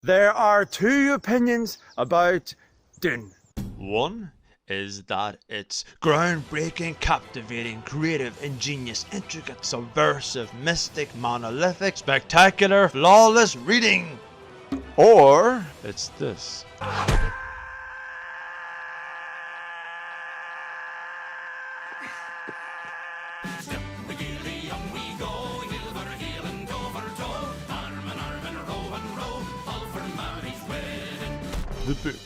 There are two opinions about Dune. One is that it's groundbreaking, captivating, creative, ingenious, intricate, subversive, mystic, monolithic, spectacular, flawless reading. Or it's this. The book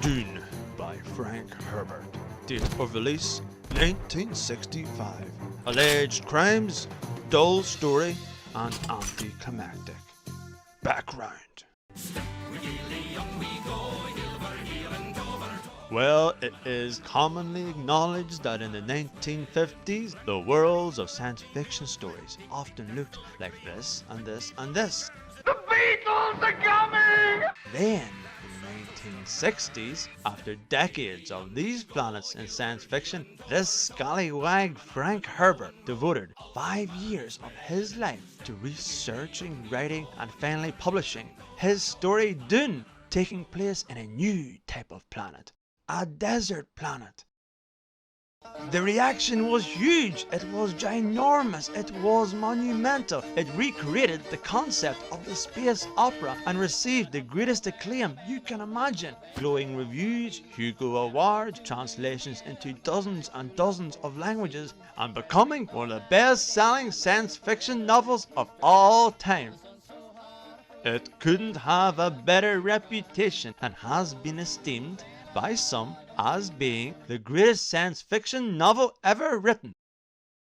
Dune by Frank Herbert. Date of release 1965. Alleged crimes, dull story, and anticlimactic. Background. Well, it is commonly acknowledged that in the 1950s, the worlds of science fiction stories often looked like this and this and this. The Beatles are coming! Then, in the 1960s, after decades of these planets in science fiction, this scallywag Frank Herbert devoted 5 years of his life to researching, writing, and finally publishing his story Dune, taking place in a new type of planet, a desert planet. The reaction was huge, it was ginormous, it was monumental. It recreated the concept of the space opera and received the greatest acclaim you can imagine. Glowing reviews, Hugo Awards, translations into dozens and dozens of languages, and becoming one of the best-selling science fiction novels of all time. It couldn't have a better reputation and has been esteemed by some as being the greatest science fiction novel ever written.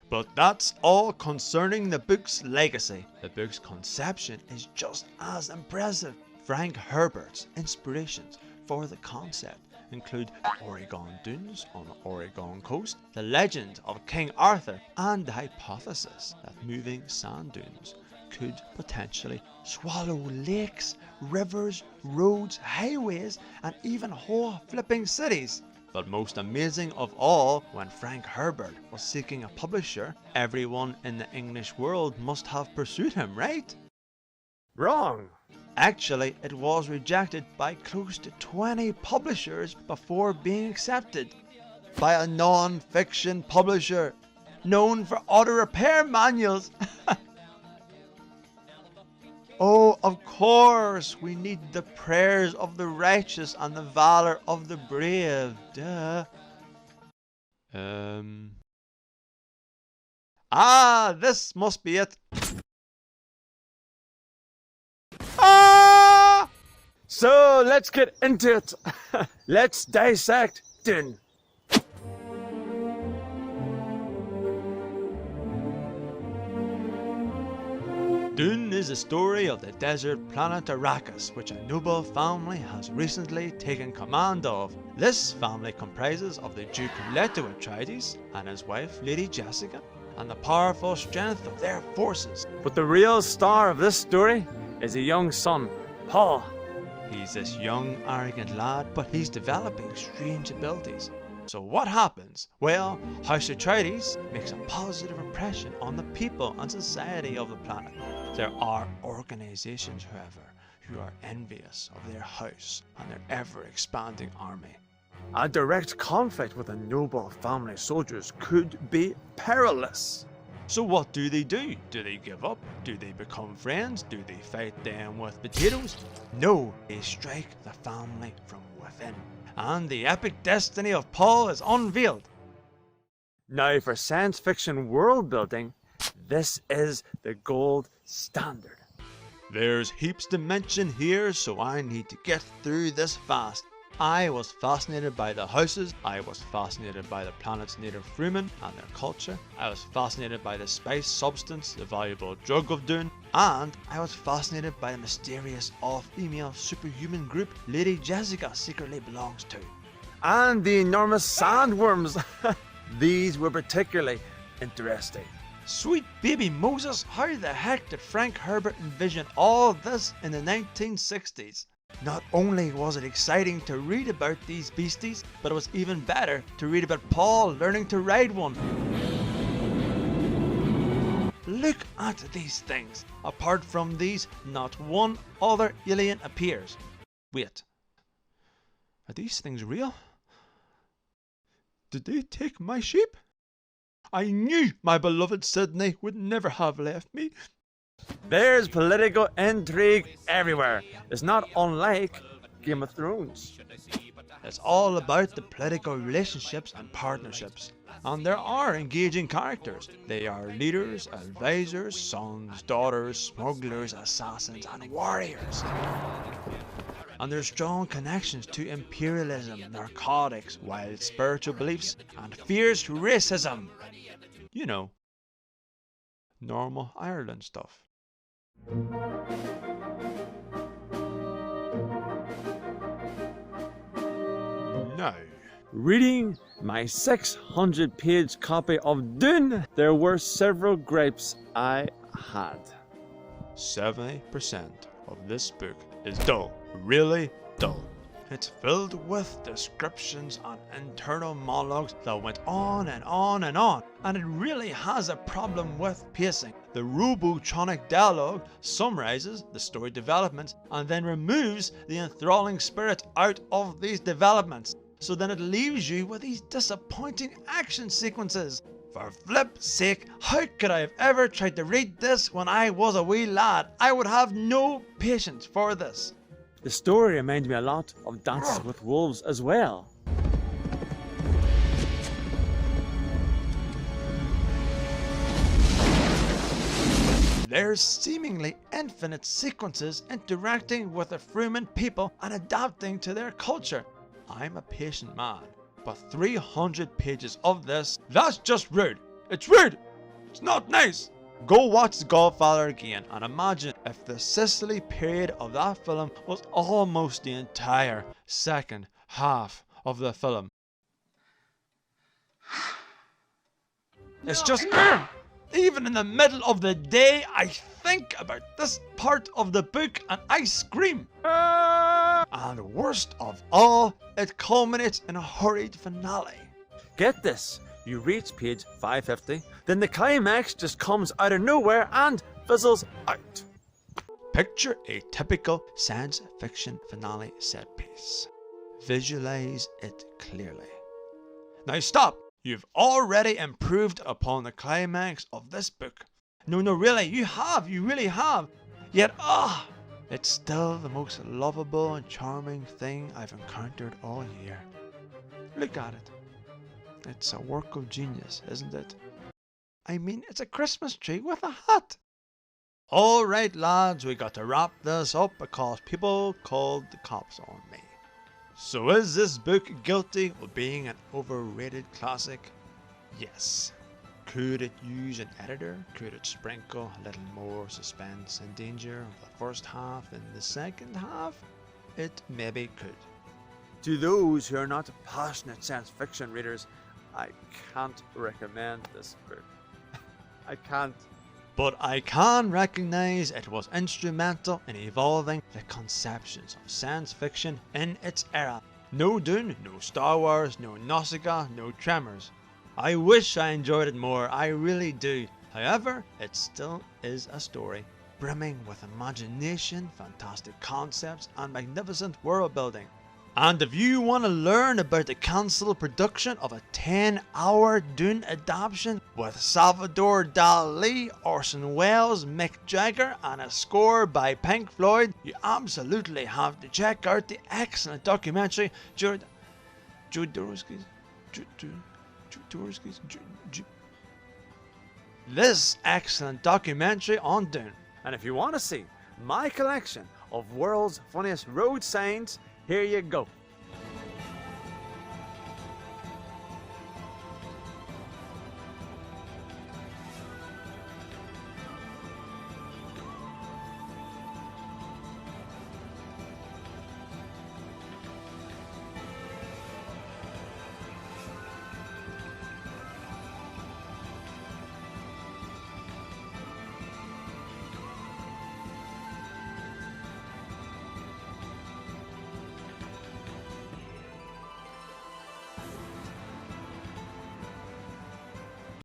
But that's all concerning the book's legacy. The book's conception is just as impressive. Frank Herbert's inspirations for the concept include Oregon dunes on the Oregon coast, the legend of King Arthur, and the hypothesis that moving sand dunes could potentially swallow lakes, rivers, roads, highways, and even whole flipping cities. But most amazing of all, when Frank Herbert was seeking a publisher, everyone in the English world must have pursued him, right? Wrong. Actually, it was rejected by close to 20 publishers before being accepted. By a non-fiction publisher, known for auto repair manuals. Oh, of course, we need the prayers of the righteous and the valor of the brave. Duh. This must be it. So let's get into it. Let's dissect Dune. Dune is the story of the desert planet Arrakis, which a noble family has recently taken command of. This family comprises of the Duke Leto Atreides and his wife Lady Jessica, and the powerful strength of their forces. But the real star of this story is a young son, Paul. He's this young, arrogant lad, but he's developing strange abilities. So what happens? Well, House Atreides makes a positive impression on the people and society of the planet. There are organizations, however, who are envious of their house and their ever-expanding army. A direct conflict with a noble family soldiers could be perilous. So what do? Do they give up? Do they become friends? Do they fight them with potatoes? No, they strike the family from within. And the epic destiny of Paul is unveiled. Now for science fiction world building, this is the gold standard. There's heaps to mention here, so I need to get through this fast. I was fascinated by the houses, I was fascinated by the planet's native Freemen and their culture, I was fascinated by the spice substance, the valuable drug of Dune, and I was fascinated by the mysterious all-female superhuman group Lady Jessica secretly belongs to. And the enormous sandworms. These were particularly interesting. Sweet baby Moses, how the heck did Frank Herbert envision all this in the 1960s? Not only was it exciting to read about these beasties, but it was even better to read about Paul learning to ride one. look at these things. Apart from these, not one other alien appears. Wait, are these things real? Did they take my sheep? I knew my beloved Sydney would never have left me. There's political intrigue everywhere. It's not unlike Game of Thrones. It's all about the political relationships and partnerships. And there are engaging characters. They are leaders, advisors, sons, daughters, smugglers, assassins, and warriors. And there's strong connections to imperialism, narcotics, wild spiritual beliefs, and fierce racism. You know, normal Ireland stuff. Now, Reading my 600-page copy of Dune, there were several gripes I had. 70% of this book is dull, really dull. It's filled with descriptions and internal monologues that went on and on and on, and it really has a problem with pacing. The robotronic dialogue summarizes the story developments and then removes the enthralling spirit out of these developments. So then it leaves you with these disappointing action sequences. For flip's sake, how could I have ever tried to read this when I was a wee lad? I would have no patience for this. The story reminded me a lot of Dances with Wolves as well. There's seemingly infinite sequences interacting with the Freeman people and adapting to their culture. I'm a patient man, but 300 pages of this, that's just rude. It's rude. It's not nice. Go watch The Godfather again and imagine if the Sicily period of that film was almost the entire second half of the film. It's just, even in the middle of the day, I think about this part of the book and I scream. And worst of all, it culminates in a hurried finale. Get this, you reach page 550, then the climax just comes out of nowhere and fizzles out. Picture a typical science fiction finale set piece. Visualize it clearly. Now stop! You've already improved upon the climax of this book. No, really, you really have. Yet, it's still the most lovable and charming thing I've encountered all year. Look at it. It's a work of genius, isn't it? I mean, it's a Christmas tree with a hat. Alright lads, we got to wrap this up because people called the cops on me. So is this book guilty of being an overrated classic? Yes. Could it use an editor? Could it sprinkle a little more suspense and danger of the first half than the second half? It maybe could. To those who are not passionate science fiction readers, I can't recommend this book. I can't. But I can recognize it was instrumental in evolving the conceptions of science fiction in its era. No Dune, no Star Wars, no Nausicaa, no Tremors. I wish I enjoyed it more, I really do. However, it still is a story, brimming with imagination, fantastic concepts, and magnificent world building. And if you want to learn about the cancelled production of a 10-hour Dune adaptation with Salvador Dali, Orson Welles, Mick Jagger, and a score by Pink Floyd, you absolutely have to check out the excellent documentary This excellent documentary on Dune. And if you want to see my collection of world's funniest road signs, here you go.